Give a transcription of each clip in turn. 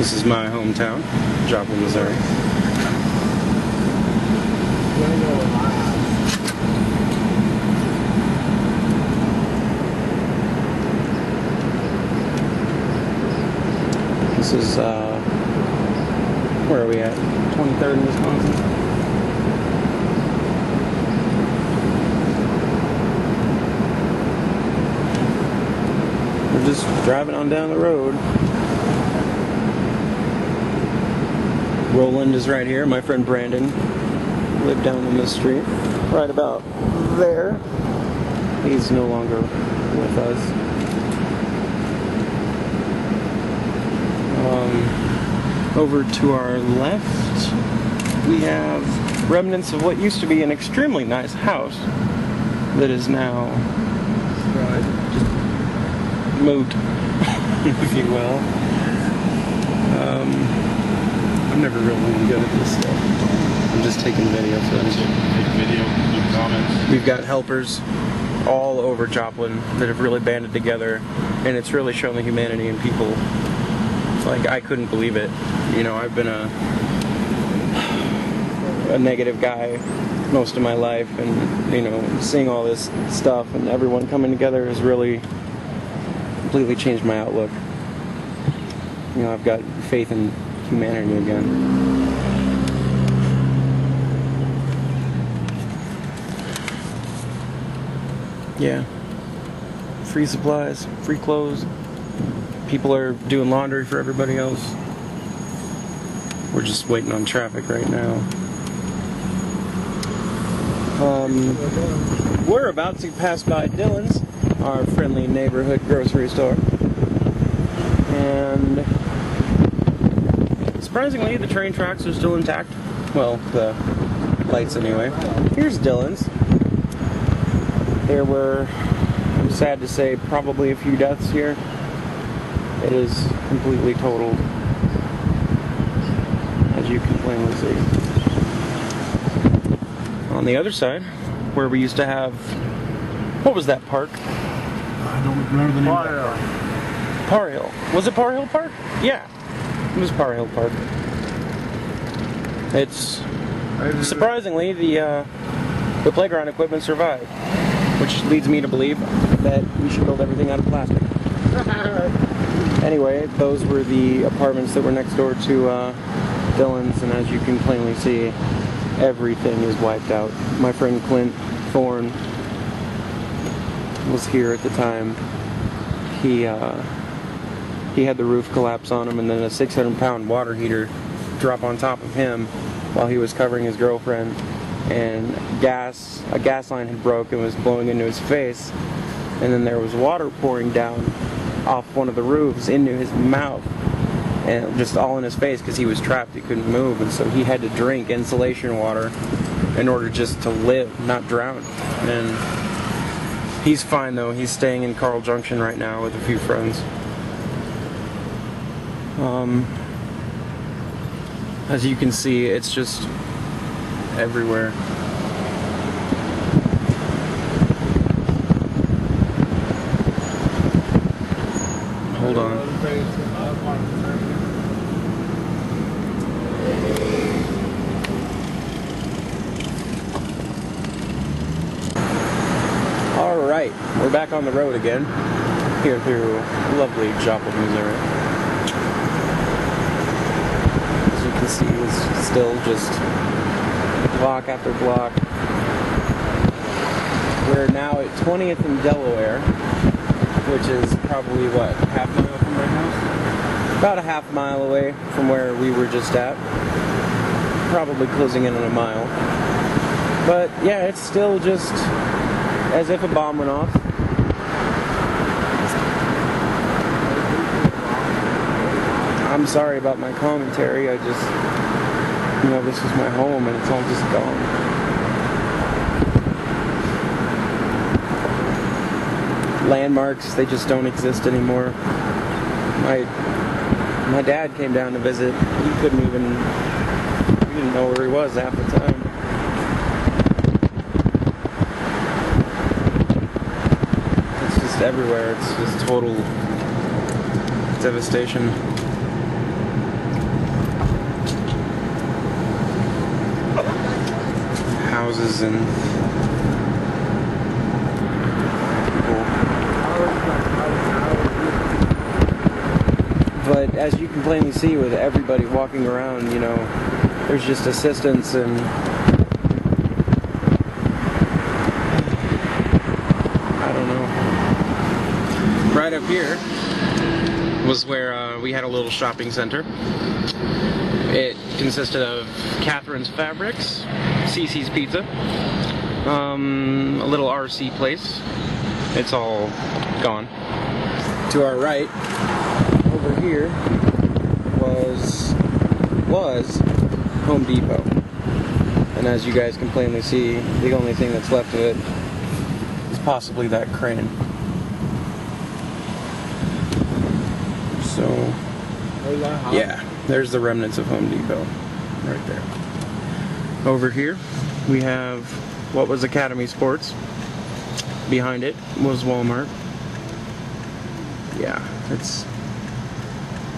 This is my hometown, Joplin, Missouri. This is, where are we at? 23rd in Wisconsin. We're just driving on down the road. Roland is right here. My friend Brandon lived down on this street, right about there. He's no longer with us. Over to our left, we have remnants of what used to be an extremely nice house that is now just moved, if you will. I'm never really good at this stuff. I'm just taking video footage. Take video, leave comments. We've got helpers all over Joplin that have really banded together, and it's really shown the humanity in people. Like, I couldn't believe it. You know, I've been a negative guy most of my life, and, you know, seeing all this stuff and everyone coming together has really completely changed my outlook. You know, I've got faith in humanity again. Yeah. Free supplies, free clothes. People are doing laundry for everybody else. We're just waiting on traffic right now. We're about to pass by Dylan's, our friendly neighborhood grocery store. And surprisingly, the train tracks are still intact. Well, the lights anyway. Here's Dylan's. There were, I'm sad to say, probably a few deaths here. It is completely totaled, as you can plainly see. On the other side, where we used to have, what was that park? I don't remember the name of that park. Par Hill. Was it Par Hill Park? Yeah, it was Par Hill Park. It's surprisingly the playground equipment survived, which leads me to believe that we should build everything out of plastic. Anyway, those were the apartments that were next door to Dylan's, and as you can plainly see, everything is wiped out. My friend Clint Thorne was here at the time. He had the roof collapse on him, and then a 600-pound water heater drop on top of him while he was covering his girlfriend, and a gas line had broke and was blowing into his face, and then there was water pouring down off one of the roofs into his mouth, and just all in his face because he was trapped. He couldn't move, and so he had to drink insulation water in order just to live, not drown. And he's fine though. He's staying in Carl Junction right now with a few friends. As you can see, it's just everywhere. Hold on. Alright, we're back on the road again, here through lovely Joplin, Missouri. As you can see, it's still just block after block. We're now at 20th and Delaware, which is probably, what, half mile from my house? About a half mile away from where we were just at. Probably closing in on a mile. But, yeah, it's still just as if a bomb went off. I'm sorry about my commentary. I just, you know, this is my home and it's all just gone. Landmarks, they just don't exist anymore. My dad came down to visit. He couldn't even, he didn't know where he was half the time. It's just everywhere. It's just total devastation. houses and people. But as you can plainly see with everybody walking around, you know, there's just assistance and I don't know. Right up here was where we had a little shopping center. It consisted of Catherine's Fabrics, Cece's Pizza, a little RC place. It's all gone. To our right, over here, was Home Depot. And as you guys can plainly see, the only thing that's left of it is possibly that crane. So, yeah, there's the remnants of Home Depot right there. Over here, we have what was Academy Sports. Behind it was Walmart. Yeah, it's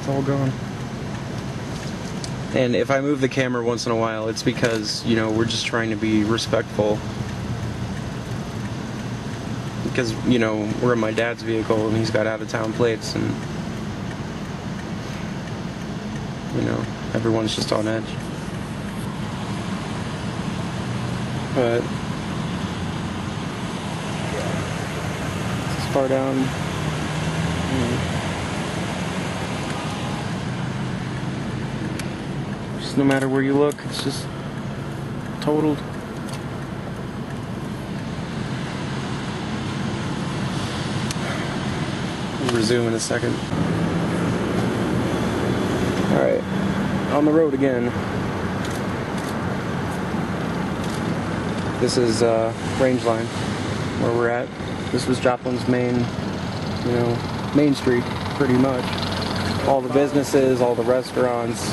all gone. And if I move the camera once in a while, it's because, you know, we're just trying to be respectful. Because, you know, we're in my dad's vehicle and he's got out-of-town plates and, you know, everyone's just on edge. But this far down, just no matter where you look, it's just totaled. We'll resume in a second. Alright, on the road again. This is Rangeline, where we're at. This was Joplin's main, you know, main street, pretty much. All the businesses, all the restaurants,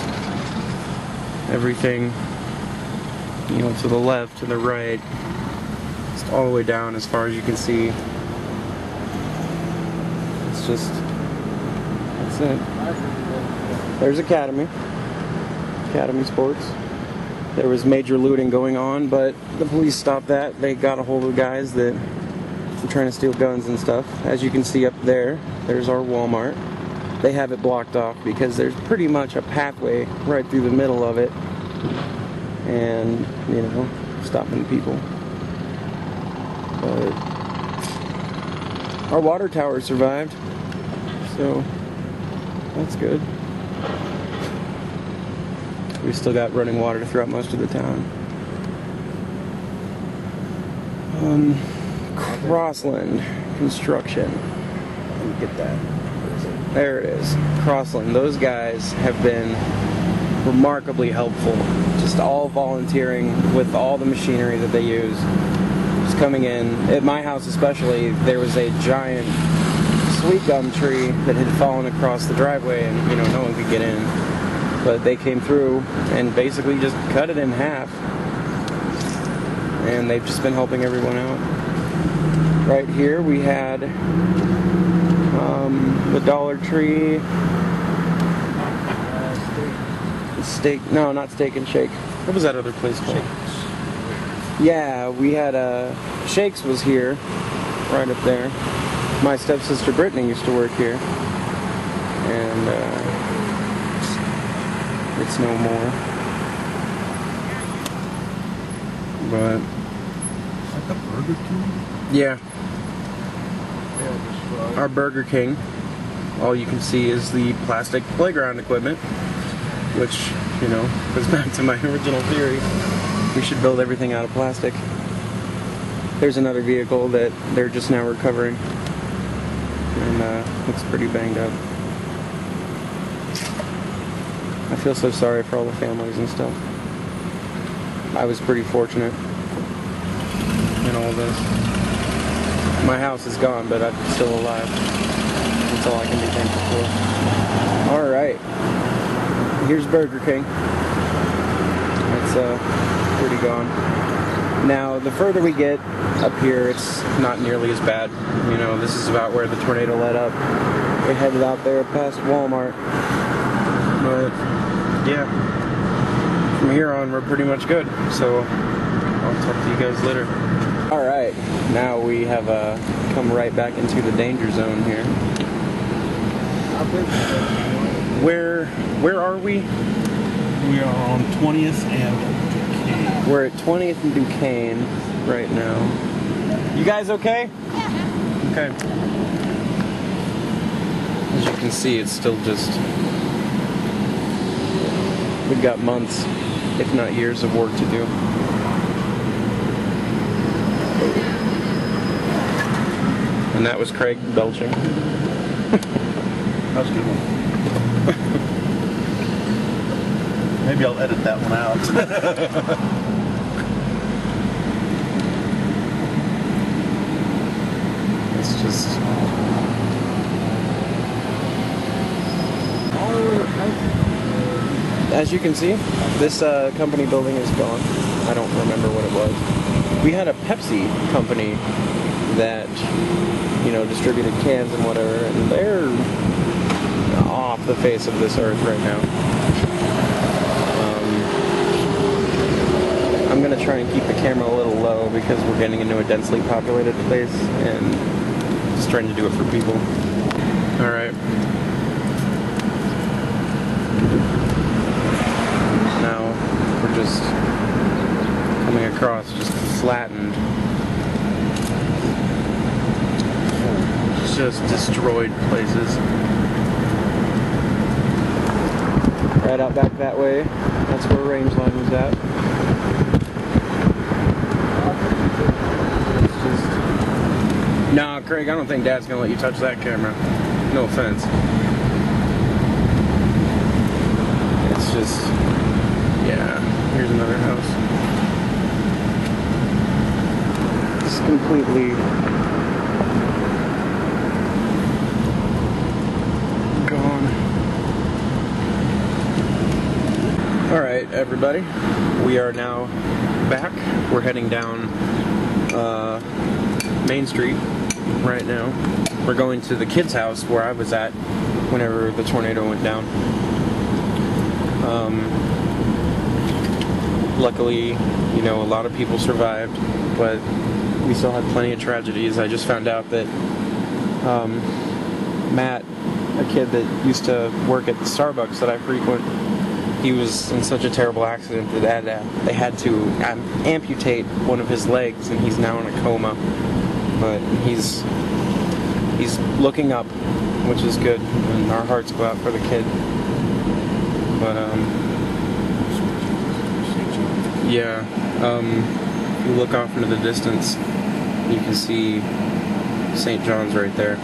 everything, you know, to the left, to the right, just all the way down as far as you can see. It's just, that's it. There's Academy Sports. There was major looting going on, but the police stopped that. They got a hold of guys that were trying to steal guns and stuff. As you can see up there, there's our Walmart. They have it blocked off because there's pretty much a pathway right through the middle of it. And, you know, stopping people. But our water tower survived, so that's good. We still got running water throughout most of the town. Crossland Construction. Let me get that. There it is. Crossland. Those guys have been remarkably helpful. Just all volunteering with all the machinery that they use. Just coming in. At my house especially, there was a giant sweet gum tree that had fallen across the driveway and, you know, no one could get in. But they came through and basically just cut it in half. And they've just been helping everyone out. Right here we had the Dollar Tree. Steak, no, not Steak and Shake. What was that other place called? Shakes. Yeah, we had Shakes was here, right up there. My stepsister Brittany used to work here. And it's no more. But Like a Burger King? yeah. Our Burger King. All you can see is the plastic playground equipment, which, you know, goes back to my original theory. We should build everything out of plastic. There's another vehicle that they're just now recovering. And looks pretty banged up. I feel so sorry for all the families and stuff. I was pretty fortunate in all this. My house is gone, but I'm still alive. That's all I can be thankful for. Alright. Here's Burger King. It's pretty gone. Now, the further we get up here, it's not nearly as bad. You know, this is about where the tornado let up. It headed out there past Walmart. But, yeah. From here on, we're pretty much good. So, I'll talk to you guys later. Alright, now we have come right back into the danger zone here. Where are we? We are on 20th and Duquesne. We're at 20th and Duquesne right now. You guys okay? Yeah. Okay. As you can see, it's still just... We've got months, if not years, of work to do. And that was Craig belching. That was a good one. Maybe I'll edit that one out. It's just... As you can see, this company building is gone. I don't remember what it was. We had a Pepsi company that, you know, distributed cans and whatever, and they're off the face of this earth right now. I'm gonna try and keep the camera a little low because we're getting into a densely populated place and just trying to do it for people. Alright. Now we're just coming across just flattened, just destroyed places. Right out back that way, that's where range line was at. No, Craig, I don't think Dad's gonna let you touch that camera. No offense. It's just, yeah, here's another house. It's completely gone. Alright, everybody. We are now back. We're heading down Main Street right now. We're going to the kids' house where I was at whenever the tornado went down. Luckily, you know, a lot of people survived, but we still had plenty of tragedies. I just found out that Matt, a kid that used to work at the Starbucks that I frequent, he was in such a terrible accident that they had to amputate one of his legs, and he's now in a coma. But he's looking up, which is good, and our hearts go out for the kid. But yeah, if you look off into the distance, you can see St. John's right there.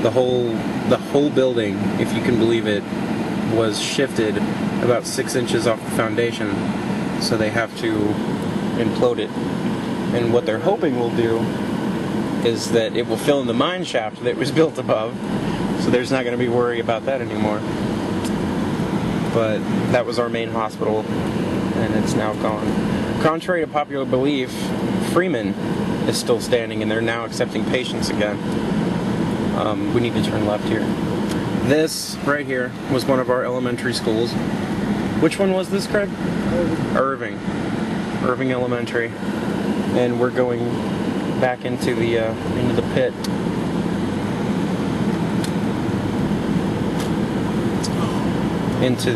The whole building, if you can believe it, was shifted about 6 inches off the foundation, so they have to implode it. And what they're hoping will do is that it will fill in the mine shaft that was built above, so there's not going to be worry about that anymore. But that was our main hospital, and it's now gone. Contrary to popular belief, Freeman is still standing, and they're now accepting patients again. We need to turn left here. This right here was one of our elementary schools. Which one was this, Craig? Irving Elementary. And we're going back into the pit. Into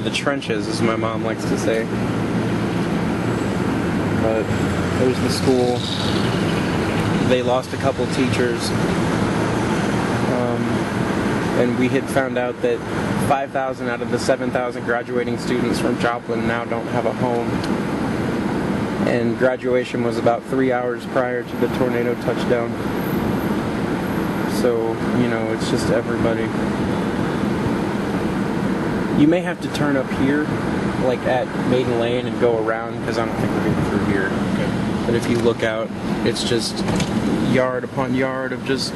the trenches, as my mom likes to say. But there's the school. They lost a couple teachers. And we had found out that 5,000 out of the 7,000 graduating students from Joplin now don't have a home. And graduation was about 3 hours prior to the tornado touchdown. So, you know, it's just everybody. You may have to turn up here, like at Maiden Lane, and go around, because I don't think we're getting through here. Okay. But if you look out, it's just yard upon yard of just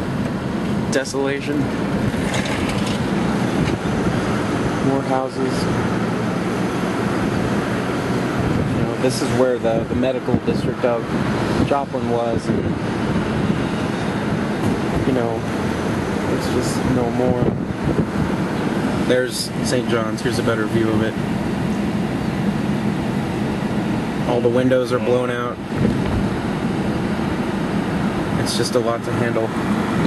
desolation. More houses. You know, this is where the medical district of Joplin was, and you know, it's just no more. There's St. John's. Here's a better view of it. All the windows are blown out. It's just a lot to handle.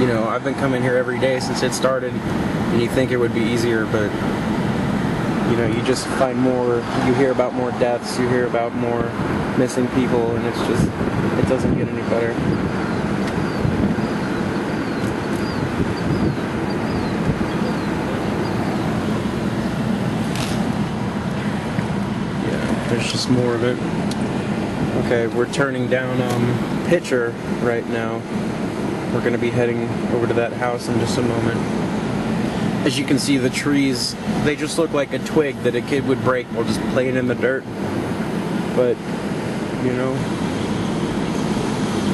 You know, I've been coming here every day since it started, and you think it would be easier, but you know, you just find more, you hear about more deaths, you hear about more missing people, and it's just, it doesn't get any better. Yeah, there's just more of it. Okay, we're turning down Pitcher right now. We're going to be heading over to that house in just a moment. As you can see, the trees, they just look like a twig that a kid would break while just playing in the dirt. But, you know,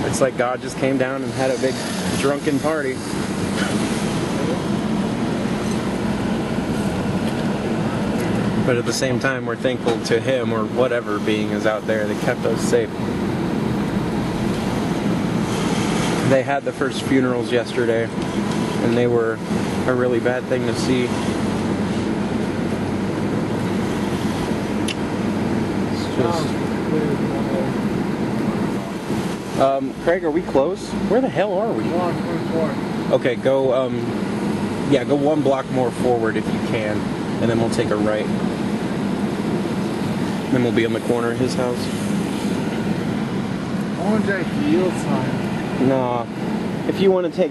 it's like God just came down and had a big drunken party. But at the same time, we're thankful to Him or whatever being is out there that kept us safe. They had the first funerals yesterday, and they were a really bad thing to see. It's just... Craig, are we close? Where the hell are we? 124. Okay, go, yeah, go one block more forward if you can, and then we'll take a right. Then we'll be on the corner of his house. I want that yield sign. Nah, if you want to take